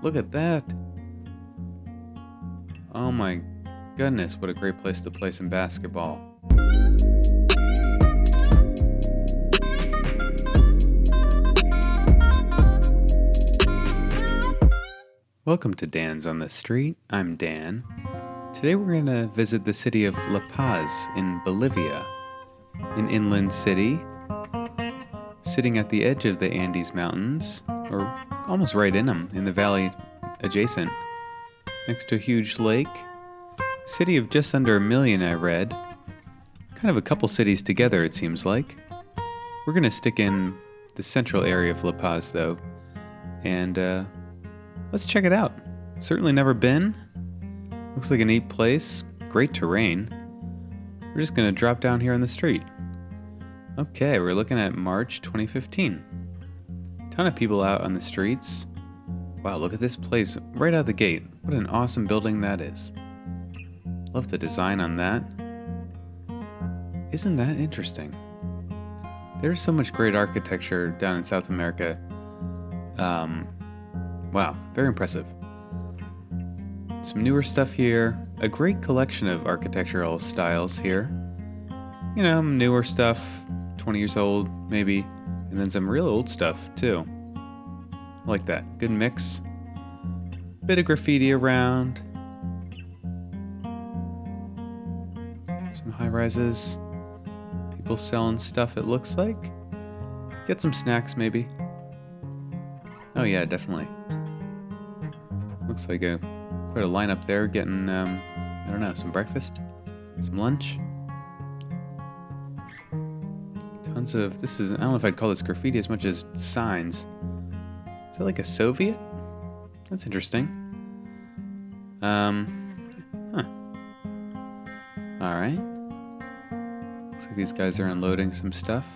Look at that. Oh my goodness, what a great place to play some basketball. Welcome to Dan's on the Street. I'm Dan. Today we're going to visit the city of La Paz in Bolivia, an inland city sitting at the edge of the Andes Mountains, or almost right in them, in the valley adjacent, next to a huge lake. City of just under 1 million, I read. Kind of a couple cities together, it seems like. We're going to stick in the central area of La Paz, though, and let's check it out. Certainly never been. Looks like a neat place. Great terrain. We're just going to drop down here on the street. Okay, we're looking at March 2015. Ton of people out on the streets. Wow, look at this place right out the gate. What an awesome building that is. Love the design on that. Isn't that interesting? There's so much great architecture down in South America. Wow, very impressive. Some newer stuff here. A great collection of architectural styles here. You know, newer stuff, 20 years old maybe, and then some real old stuff too. I like that. Good mix. Bit of graffiti around. Some high rises. People selling stuff, it looks like. Get some snacks maybe. Oh yeah, definitely. Looks like quite a lineup there getting, I don't know, some breakfast, some lunch. Tons of, I don't know if I'd call this graffiti as much as signs. Is that like a Soviet? That's interesting. Alright. Looks like these guys are unloading some stuff.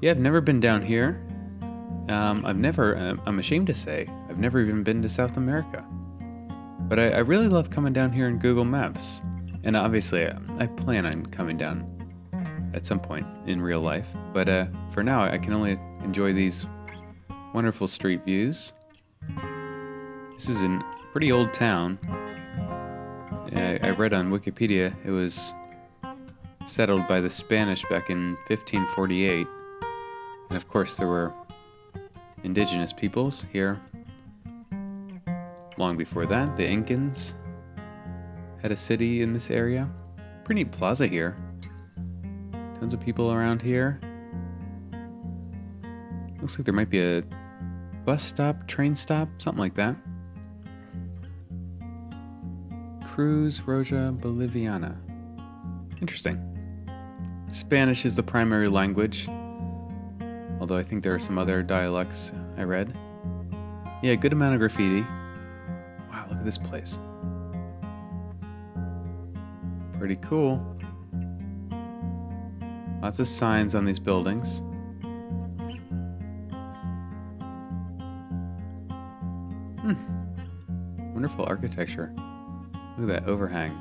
Yeah, I've never been down here. I'm ashamed to say, I've never even been to South America. But I really love coming down here in Google Maps. And obviously, I plan on coming down at some point in real life. But for now, I can only enjoy these wonderful street views. This is a pretty old town. I read on Wikipedia it was settled by the Spanish back in 1548. And of course, there were indigenous peoples here. Long before that, the Incans had a city in this area. Pretty neat plaza here. Tons of people around here. Looks like there might be a bus stop, train stop, something like that. Cruz Roja Boliviana. Interesting. Spanish is the primary language, although I think there are some other dialects I read. Yeah, good amount of graffiti. Wow, look at this place. Pretty cool. Lots of signs on these buildings. Wonderful architecture. Look at that overhang.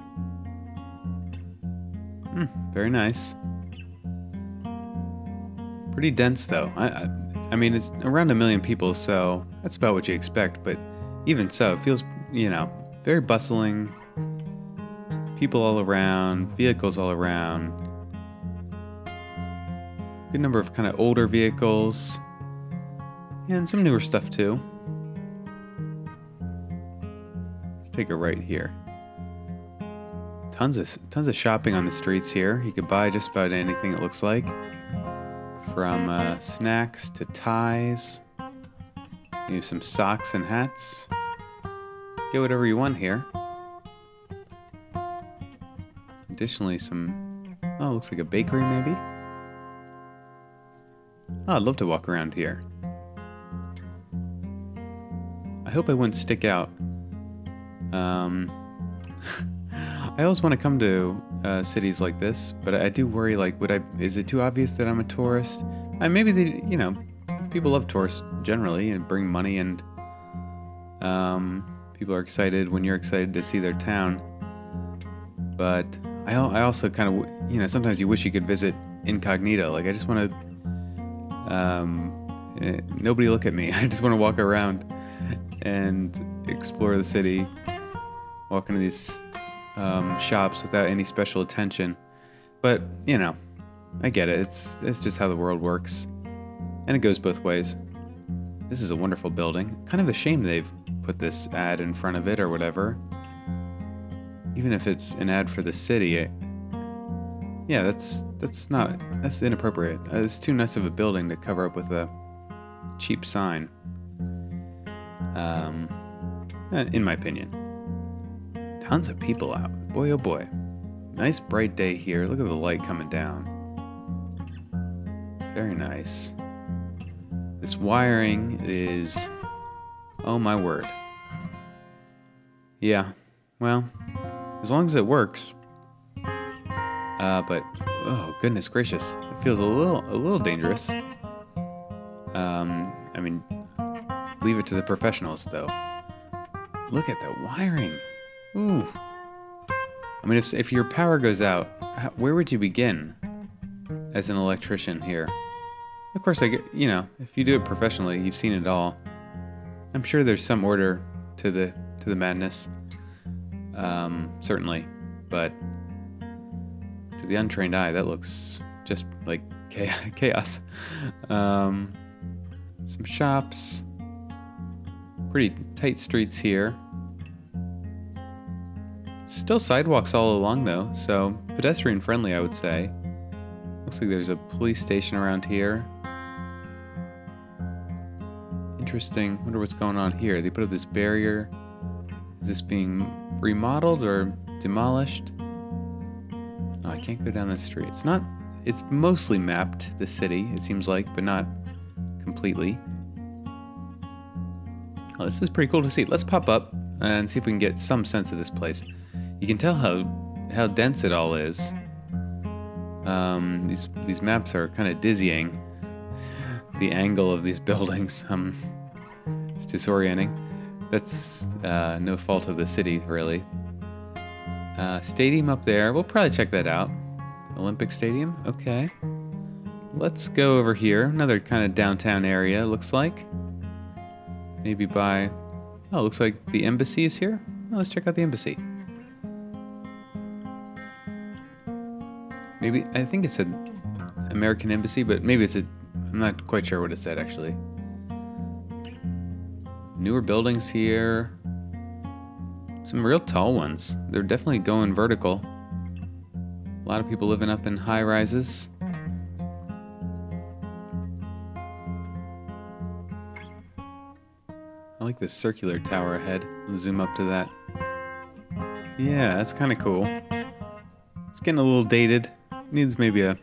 Very nice. Pretty dense though. I mean, it's around 1 million people, so that's about what you expect, but even so, it feels, very bustling. People all around, vehicles all around. Good number of kind of older vehicles. And some newer stuff too. Let's take a right here. Tons of shopping on the streets here. You could buy just about anything it looks like. From snacks to ties. You have some socks and hats. Get whatever you want here. Additionally, looks like a bakery maybe. Oh, I'd love to walk around here. I hope I wouldn't stick out. I always want to come to cities like this, but I do worry, is it too obvious that I'm a tourist? Maybe people love tourists generally and bring money, and people are excited when you're excited to see their town. But I also kind of, sometimes you wish you could visit incognito. Like, I just want to, nobody look at me. I just want to walk around and explore the city, walk into these shops without any special attention. But, you know, I get it. It's just how the world works. And it goes both ways. This is a wonderful building. Kind of a shame they've put this ad in front of it or whatever. Even if it's an ad for the city, yeah, that's inappropriate. It's too nice of a building to cover up with a cheap sign. In my opinion. Tons of people out. Boy, oh boy. Nice bright day here. Look at the light coming down. Very nice. This wiring is... oh my word. Yeah, well, as long as it works. But, oh goodness gracious. It feels a little dangerous. I mean, leave it to the professionals though. Look at the wiring. Ooh. I mean, if your power goes out, where would you begin as an electrician here? Of course, I get, you know, if you do it professionally, you've seen it all. I'm sure there's some order to the madness, certainly, but to the untrained eye, that looks just like chaos. Some shops, pretty tight streets here. Still sidewalks all along though, so pedestrian friendly, I would say. Looks like there's a police station around here. Interesting. Wonder what's going on here. They put up this barrier. Is this being remodeled or demolished? Oh, I can't go down this street. It's mostly mapped, the city, it seems like, but not completely. Oh, this is pretty cool to see. Let's pop up and see if we can get some sense of this place. You can tell how dense it all is. These maps are kind of dizzying. The angle of these buildings, it's disorienting. That's no fault of the city, really. Stadium up there. We'll probably check that out. Olympic Stadium. Okay. Let's go over here. Another kind of downtown area, looks like. Maybe by... oh, looks like the embassy is here. Oh, let's check out the embassy. Maybe, I think it said American Embassy, but maybe it's I'm not quite sure what it said, actually. Newer buildings here. Some real tall ones. They're definitely going vertical. A lot of people living up in high rises. I like this circular tower ahead. Let's zoom up to that. Yeah, that's kind of cool. It's getting a little dated. Needs maybe a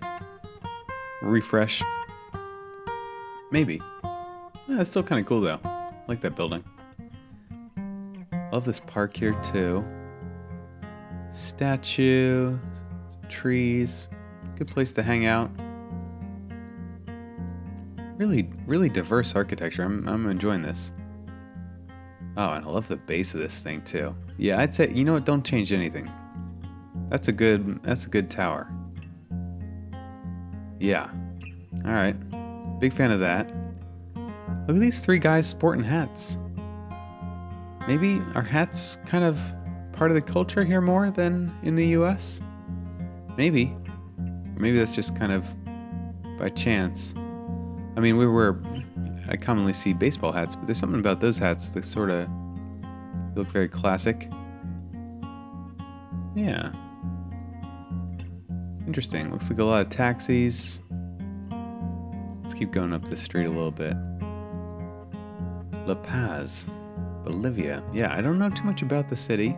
refresh. Maybe. Yeah, it's still kind of cool though. I like that building. Love this park here too. Statue, some trees, good place to hang out. Really diverse architecture. I'm enjoying this. Oh, and I love the base of this thing too. Yeah, I'd say, you know what, don't change anything. That's a good tower. Yeah. All right. Big fan of that. Look at these three guys sporting hats. Maybe are hats kind of part of the culture here more than in the US? Maybe. Maybe that's just kind of by chance. I mean, I commonly see baseball hats, but there's something about those hats that sort of look very classic. Yeah. Interesting. Looks like a lot of taxis. Let's keep going up the street a little bit. La Paz, Bolivia. Yeah, I don't know too much about the city.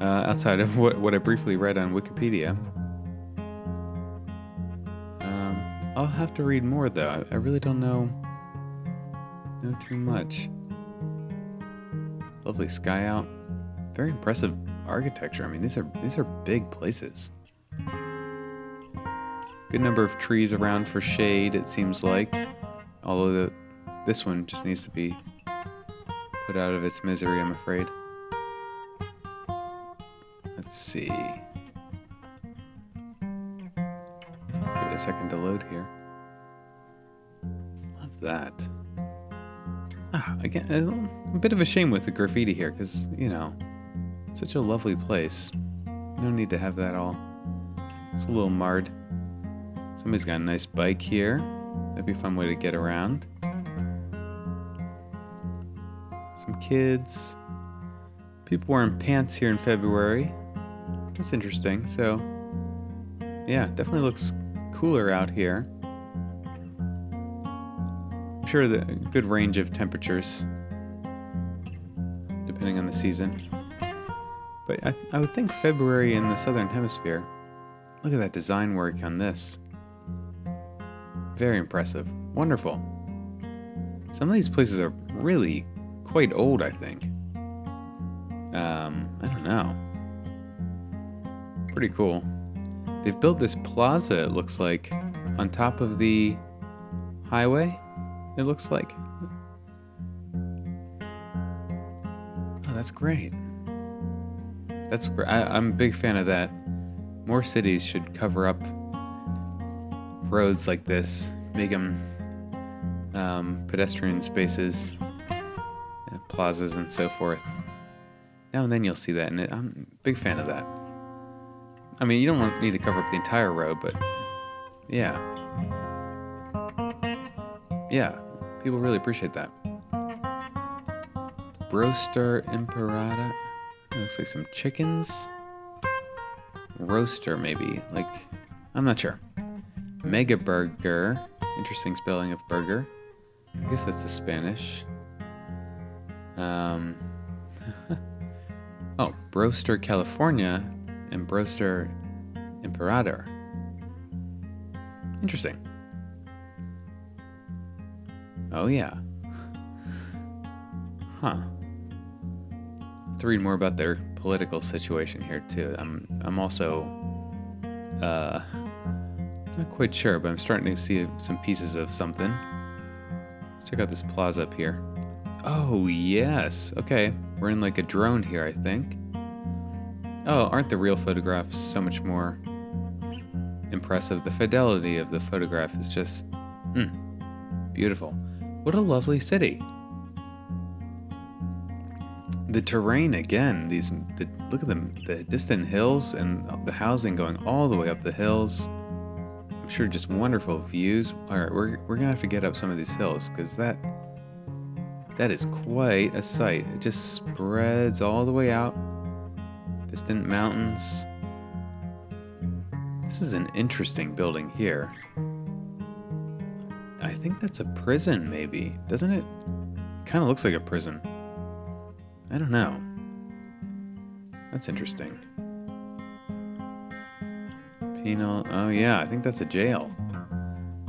Outside of what I briefly read on Wikipedia. I'll have to read more though. I really don't know too much. Lovely sky out. Very impressive architecture. I mean, these are big places. Good number of trees around for shade, it seems like. Although this one just needs to be put out of its misery, I'm afraid. Let's see. Give it a second to load here. Love that. Again, a bit of a shame with the graffiti here, because, you know, such a lovely place. No need to have that all. It's a little marred. Somebody's got a nice bike here. That'd be a fun way to get around. Some kids. People wearing pants here in February. That's interesting. So, yeah, definitely looks cooler out here. I'm sure the good range of temperatures, depending on the season. But I would think February in the southern hemisphere. Look at that design work on this. Very impressive. Wonderful. Some of these places are really quite old, I think. I don't know. Pretty cool. They've built this plaza, it looks like, on top of the highway, it looks like. Oh, that's great. That's great. I'm a big fan of that. More cities should cover up roads like this, make them pedestrian spaces, plazas, and so forth. Now and then you'll see that, and I'm a big fan of that. I mean, you don't need to cover up the entire road, but yeah. Yeah, people really appreciate that. Broster Imperata. Looks like some chickens. Roaster, maybe. Like, I'm not sure. Mega Burger. Interesting spelling of burger. I guess that's the Spanish. Oh, Broster California and Broster Imperator. Interesting. Oh yeah. Huh. To read more about their political situation here too. I'm also not quite sure, but I'm starting to see some pieces of something. Let's check out this plaza up here. Oh yes. Okay, we're in like a drone here, I think. Oh, aren't the real photographs so much more impressive? The fidelity of the photograph is just beautiful. What a lovely city. The terrain again, look at them, the distant hills and the housing going all the way up the hills. I'm sure just wonderful views. All right, we're gonna have to get up some of these hills because that is quite a sight. It just spreads all the way out. Distant mountains. This is an interesting building here. I think that's a prison, maybe. Doesn't it? It kind of looks like a prison. I don't know. That's interesting. Penal. Oh, yeah, I think that's a jail.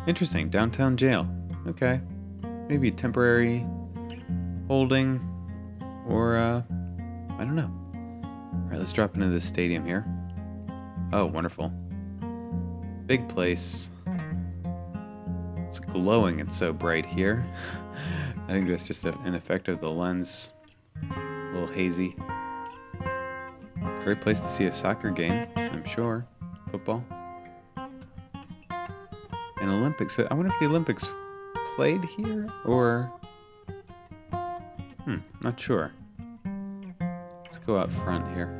Interesting. Downtown jail. Okay. Maybe temporary holding or, I don't know. All right, let's drop into this stadium here. Oh, wonderful. Big place. It's glowing. It's so bright here. I think that's just an effect of the lens. A little hazy. Great place to see a soccer game, I'm sure. Football. And Olympics. I wonder if the Olympics played here or... not sure. Let's go out front here.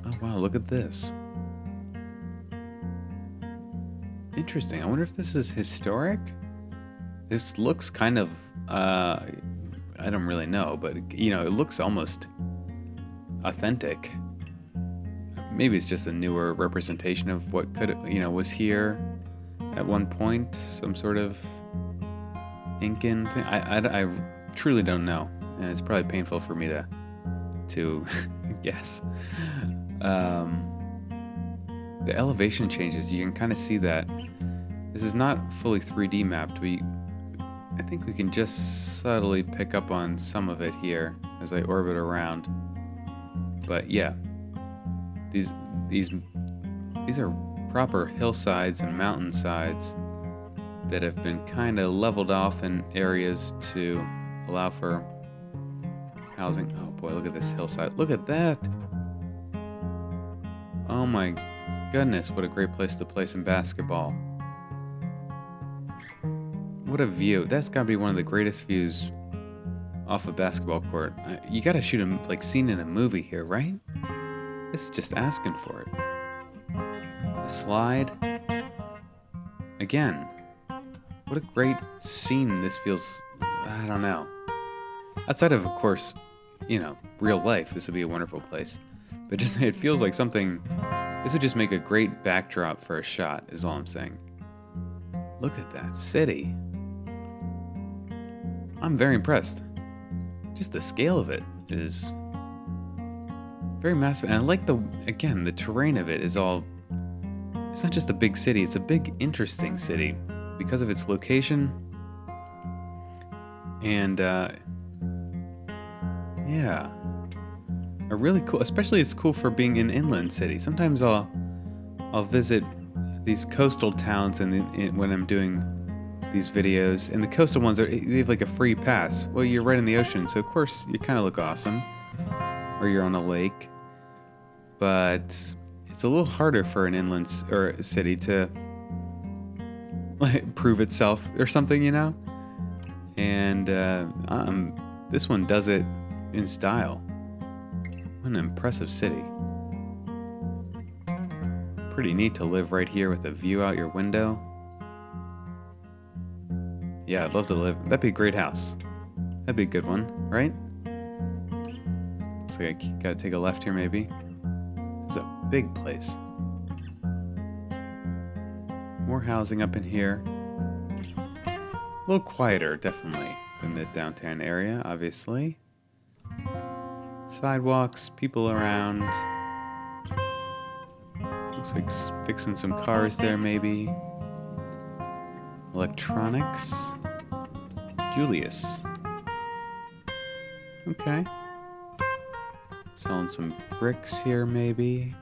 Oh wow, look at this. Interesting. I wonder if this is historic? This looks kind of, I don't really know, but, you know, it looks almost authentic. Maybe it's just a newer representation of what could, you know, was here at one point. Some sort of Incan thing. I truly don't know. And it's probably painful for me to guess. The elevation changes, you can kind of see that. This is not fully 3D mapped. I think we can just subtly pick up on some of it here as I orbit around. But yeah, these are proper hillsides and mountainsides that have been kind of leveled off in areas to allow for housing. Oh boy, look at this hillside. Look at that. Oh my goodness, what a great place to play some basketball. What a view. That's got to be one of the greatest views off a basketball court. You got to shoot a scene in a movie here, right? This is just asking for it. A slide. Again. What a great scene this feels. I don't know. Outside of course, real life, this would be a wonderful place. But just it feels like something. This would just make a great backdrop for a shot, is all I'm saying. Look at that city. I'm very impressed. Just the scale of it is very massive. And I like the terrain of it is all, it's not just a big city, it's a big, interesting city because of its location. And, yeah. A really cool, especially it's cool for being an inland city. Sometimes I'll visit these coastal towns when I'm doing these videos, and the coastal ones they have like a free pass. Well, you're right in the ocean, so of course you kind of look awesome, or you're on a lake. But it's a little harder for an inland or a city to like prove itself or something, And this one does it in style. What an impressive city. Pretty neat to live right here with a view out your window. Yeah, I'd love to live. That'd be a great house. That'd be a good one, right? Looks like I gotta take a left here, maybe. This is a big place. More housing up in here. A little quieter, definitely, than the downtown area, obviously. Sidewalks, people around. Looks like fixing some cars there, maybe. Electronics. Julius. Okay. Selling some bricks here, maybe.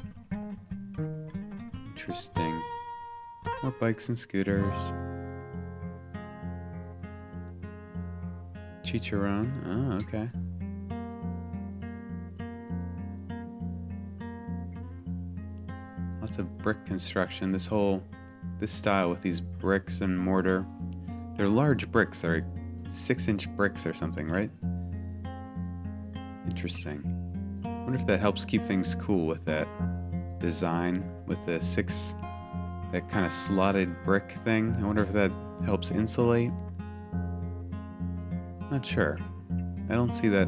Interesting. More bikes and scooters. Chicharron. Oh, okay. Lots of brick construction. This style with these bricks and mortar. They're large bricks. They're 6-inch bricks or something, right? Interesting. I wonder if that helps keep things cool with that design with the that kind of slotted brick thing. I wonder if that helps insulate. Not sure. I don't see that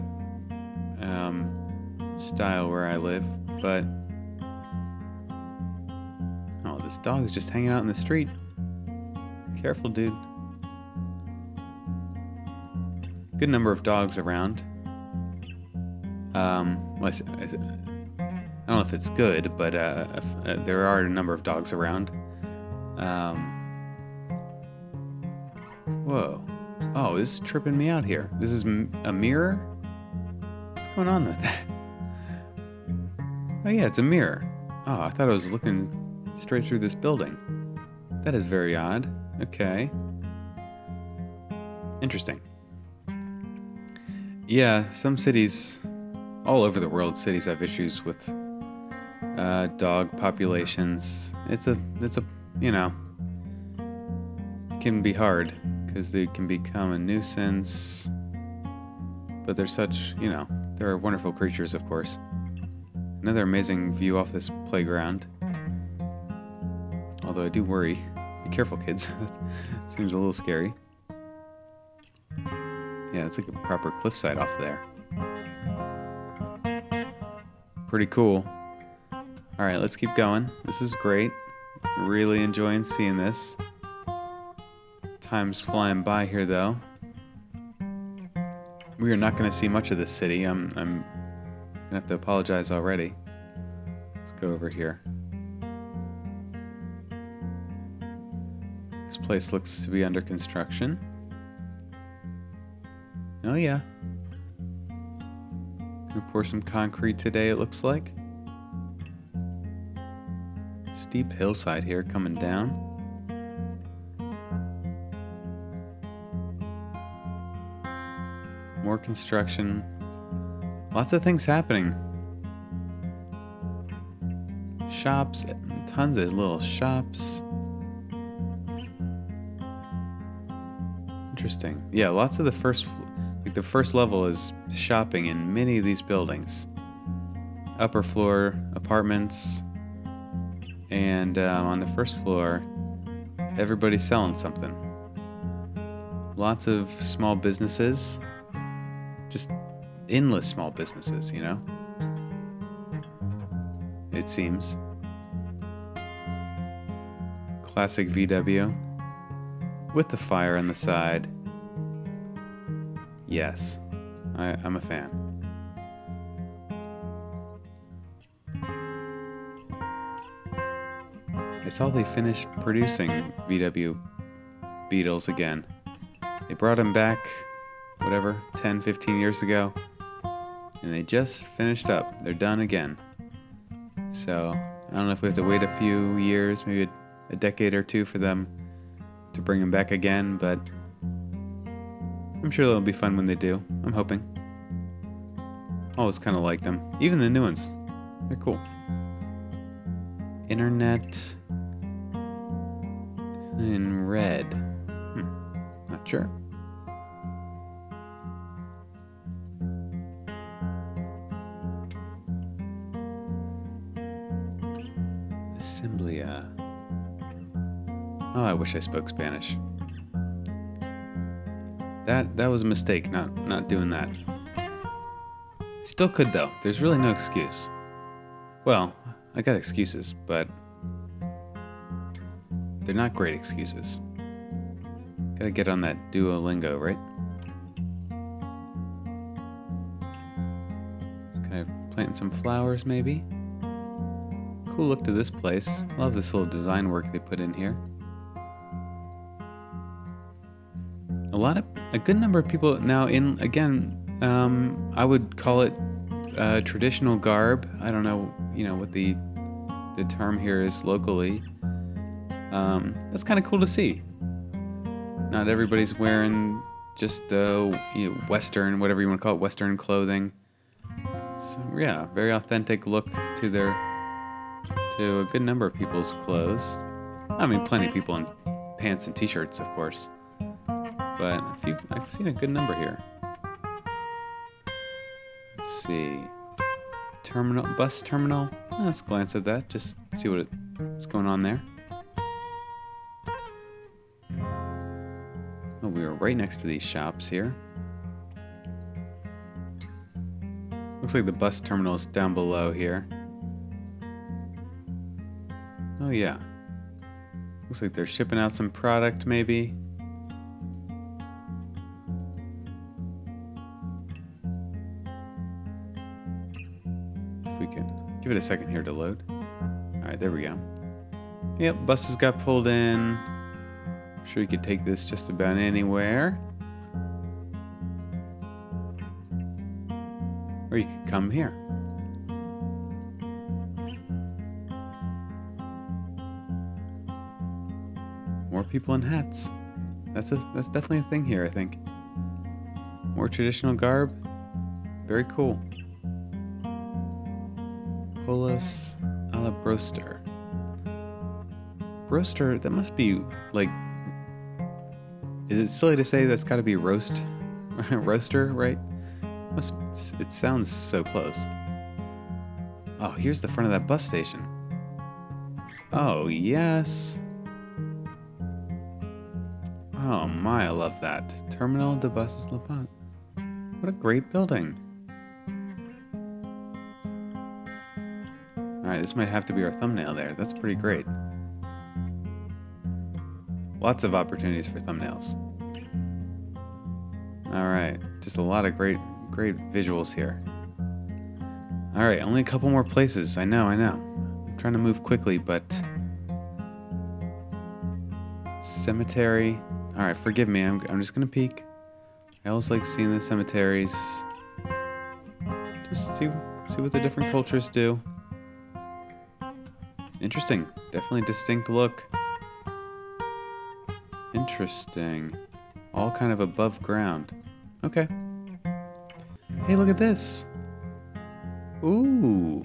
style where I live, but this dog is just hanging out in the street. Careful, dude. Good number of dogs around. I don't know if it's good, but there are a number of dogs around. Whoa. Oh, this is tripping me out here. This is a mirror? What's going on with that? Oh yeah, it's a mirror. Oh, I thought I was looking straight through this building. That is very odd. Okay. Interesting. Yeah, some cities, all over the world, cities have issues with dog populations. It's a, it can be hard because they can become a nuisance. But they're such, they're wonderful creatures, of course. Another amazing view off this playground. Although I do worry. Be careful, kids. That seems a little scary. Yeah, it's like a proper cliffside off there. Pretty cool. Alright, let's keep going. This is great. Really enjoying seeing this. Time's flying by here, though. We are not going to see much of this city. I'm going to have to apologize already. Let's go over here. This place looks to be under construction. Oh yeah. Gonna pour some concrete today, it looks like. Steep hillside here coming down. More construction. Lots of things happening. Shops, tons of little shops. Interesting. Yeah, lots of the the first level is shopping in many of these buildings. Upper floor apartments, and on the first floor, everybody's selling something. Lots of small businesses, just endless small businesses, you know? It seems. Classic VW with the fire on the side. Yes, I'm a fan. I saw they finished producing VW Beetles again. They brought them back, 10, 15 years ago, and they just finished up. They're done again. So, I don't know if we have to wait a few years, maybe a decade or two for them to bring them back again, but I'm sure it'll be fun when they do. I'm hoping. Always kind of liked them. Even the new ones. They're cool. Internet in red. Not sure. Assemblia. Oh, I wish I spoke Spanish. That was a mistake, not doing that. Still could though. There's really no excuse. Well, I got excuses, but they're not great excuses. Gotta get on that Duolingo, right? Just kind of planting some flowers, maybe. Cool look to this place. Love this little design work they put in here. A good number of people now I would call it traditional garb. I don't know, what the term here is locally. That's kind of cool to see. Not everybody's wearing just Western, whatever you want to call it, Western clothing. So yeah, very authentic look to a good number of people's clothes. I mean, plenty of people in pants and t-shirts, of course. But I've seen a good number here. Let's see. Bus terminal. Let's glance at that. Just see what's going on there. Oh, we were right next to these shops here. Looks like the bus terminal is down below here. Oh yeah. Looks like they're shipping out some product maybe. If we can give it a second here to load. Alright, there we go. Yep, buses got pulled in. I'm sure you could take this just about anywhere. Or you could come here. More people in hats. That's definitely a thing here, I think. More traditional garb. Very cool. Polos a la Broster. Broster, that must be like... Is it silly to say that's gotta be roaster, right? It sounds so close. Oh, here's the front of that bus station. Oh, yes. Oh my, I love that. Terminal de Buses La Paz. What a great building. Alright, this might have to be our thumbnail there. That's pretty great. Lots of opportunities for thumbnails. Alright, just a lot of great visuals here. Alright, only a couple more places. I know. I'm trying to move quickly, but... Cemetery. Alright, forgive me. I'm just gonna peek. I always like seeing the cemeteries. Just see what the different cultures do. Interesting. Definitely distinct look. Interesting. All kind of above ground. Okay. Hey, look at this. Ooh.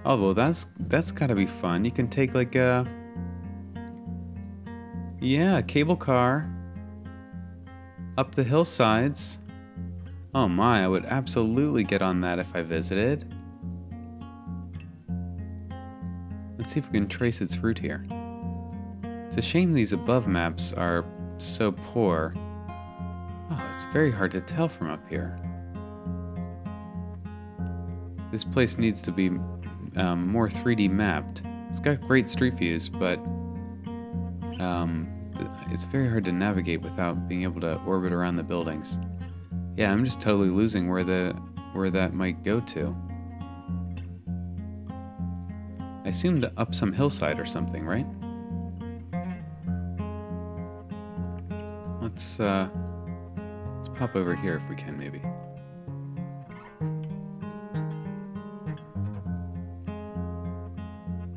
Oh, well, that's gotta be fun. You can take like a... Yeah, a cable car up the hillsides. Oh my, I would absolutely get on that if I visited. Let's see if we can trace its route here. It's a shame these above maps are so poor. Oh, it's very hard to tell from up here. This place needs to be more 3D mapped. It's got great street views, but it's very hard to navigate without being able to orbit around the buildings. Yeah, I'm just totally losing where that might go to. I assumed up some hillside or something, right? Let's pop over here if we can, maybe.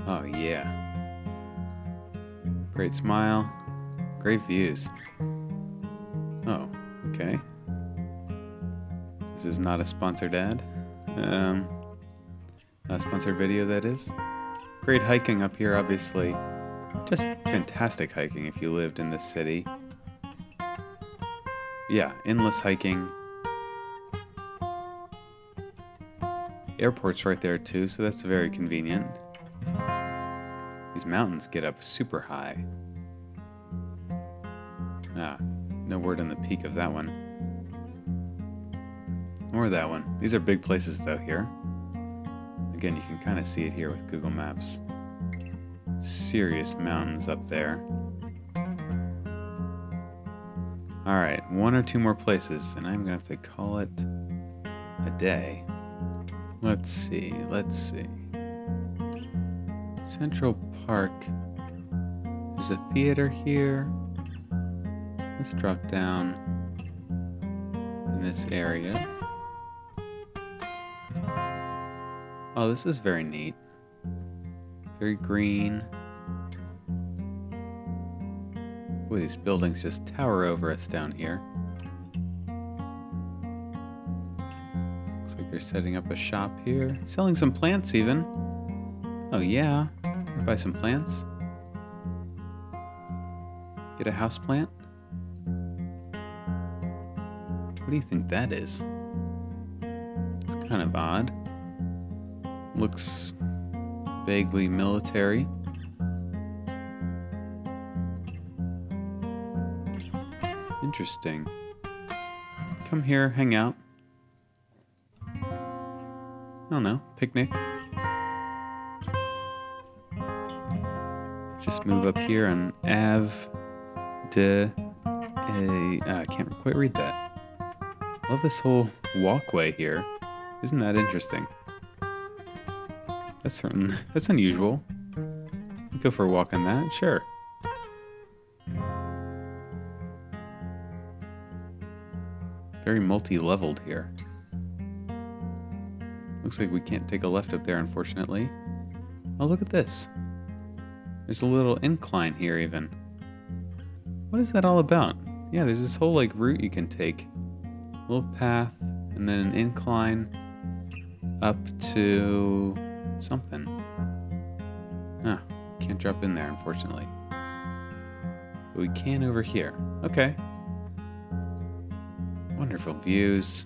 Oh yeah. Great smile. Great views. Oh, okay. This is not a sponsored ad. A sponsored video, that is. Great hiking up here, obviously. Just fantastic hiking if you lived in this city. Yeah, endless hiking. Airport's right there too, so that's very convenient. These mountains get up super high. Ah, no word on the peak of that one. Or that one. These are big places though here. Again, you can kind of see it here with Google Maps. Serious mountains up there. Alright, one or two more places, and I'm gonna have to call it a day. Let's see. Central Park. There's a theater here. Let's drop down in this area. Oh, this is very neat. Very green. Boy, these buildings just tower over us down here. Looks like they're setting up a shop here. Selling some plants even. Oh yeah, buy some plants. Get a house plant. What do you think that is? It's kind of odd. Looks vaguely military. Interesting. Come here, hang out. I don't know, picnic. Just move up here on Ave de I can't quite read that. Love this whole walkway here. Isn't that interesting? That's unusual. Go for a walk on that, sure. Very multi-leveled here. Looks like we can't take a left up there, unfortunately. Oh, look at this. There's a little incline here even. What is that all about? Yeah, there's this whole like route you can take. A little path, and then an incline up to something. Ah, can't drop in there, unfortunately. But we can over here. Okay. Wonderful views.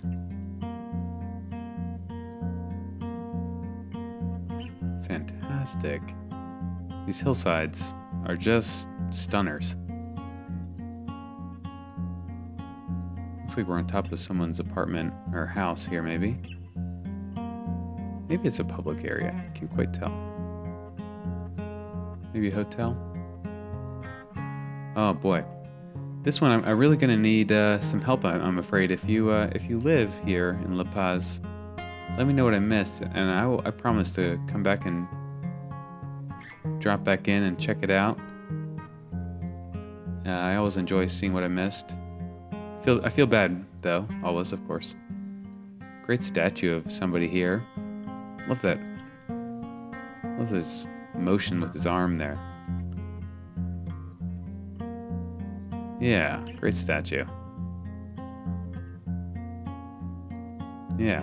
Fantastic. These hillsides are just stunners. Looks like we're on top of someone's apartment or house here, maybe. Maybe it's a public area. I can't quite tell. Maybe a hotel. Oh boy. This one, I'm really gonna need some help. I'm afraid. If you live here in La Paz, let me know what I missed, and I promise to come back and drop back in and check it out. I always enjoy seeing what I missed. I feel bad though, always, of course. Great statue of somebody here. Love that. Love this motion with his arm there. Yeah, great statue. Yeah.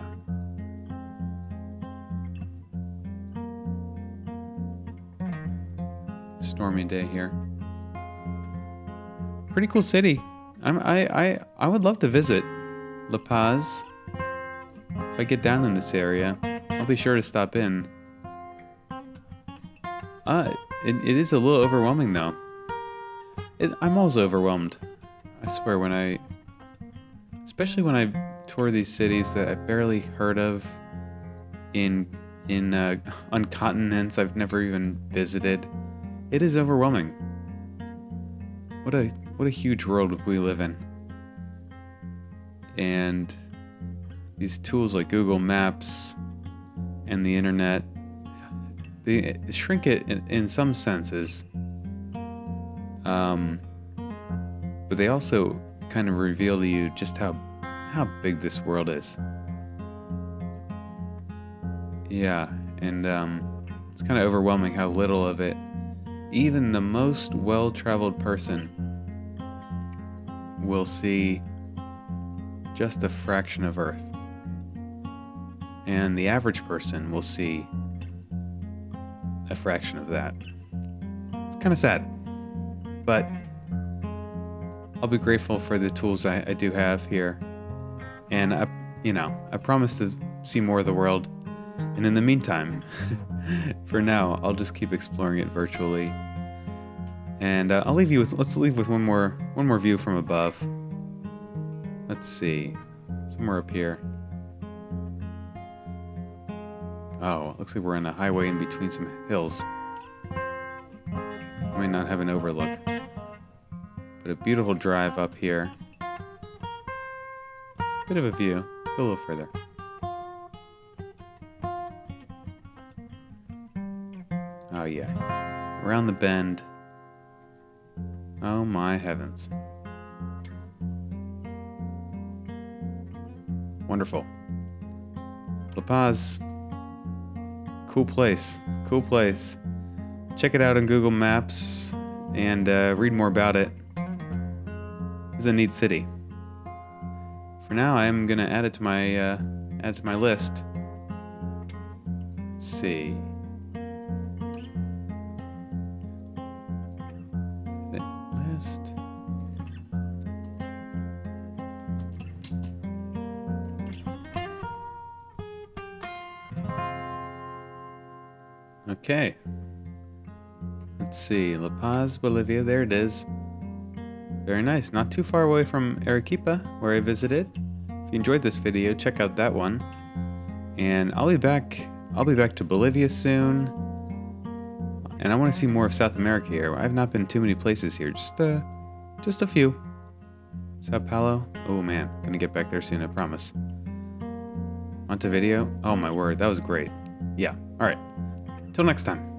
Stormy day here. Pretty cool city. I would love to visit La Paz. If I get down in this area, I'll be sure to stop in. It is a little overwhelming though. I'm always overwhelmed. I swear especially when I tour these cities that I've barely heard of on continents I've never even visited. It is overwhelming. What a huge world we live in. And these tools like Google Maps and the internet, they shrink it in some senses. But they also kind of reveal to you just how big this world is. Yeah, and it's kind of overwhelming how little of it even the most well-traveled person will see just a fraction of Earth. And the average person will see a fraction of that. It's kind of sad. But I'll be grateful for the tools I do have here. And I promise to see more of the world. And in the meantime, for now, I'll just keep exploring it virtually. And let's leave with one more view from above. Let's see, somewhere up here. Oh, looks like we're on a highway in between some hills. Might not have an overlook, but a beautiful drive up here. Bit of a view. Let's go a little further. Oh yeah, around the bend. Oh my heavens. Wonderful. La Paz. Cool place. Cool place. Check it out on Google Maps and read more about it. It's a neat city. For now, I'm gonna add it to my list. Let's see. List. Okay. Let's see. La Paz, Bolivia. There it is. Very nice. Not too far away from Arequipa, where I visited. If you enjoyed this video, check out that one. And I'll be back to Bolivia soon. And I want to see more of South America here. I've not been too many places here. Just a few. Sao Paulo. Oh man, gonna get back there soon, I promise. Montevideo. Oh my word, that was great. Yeah. All right. Till next time.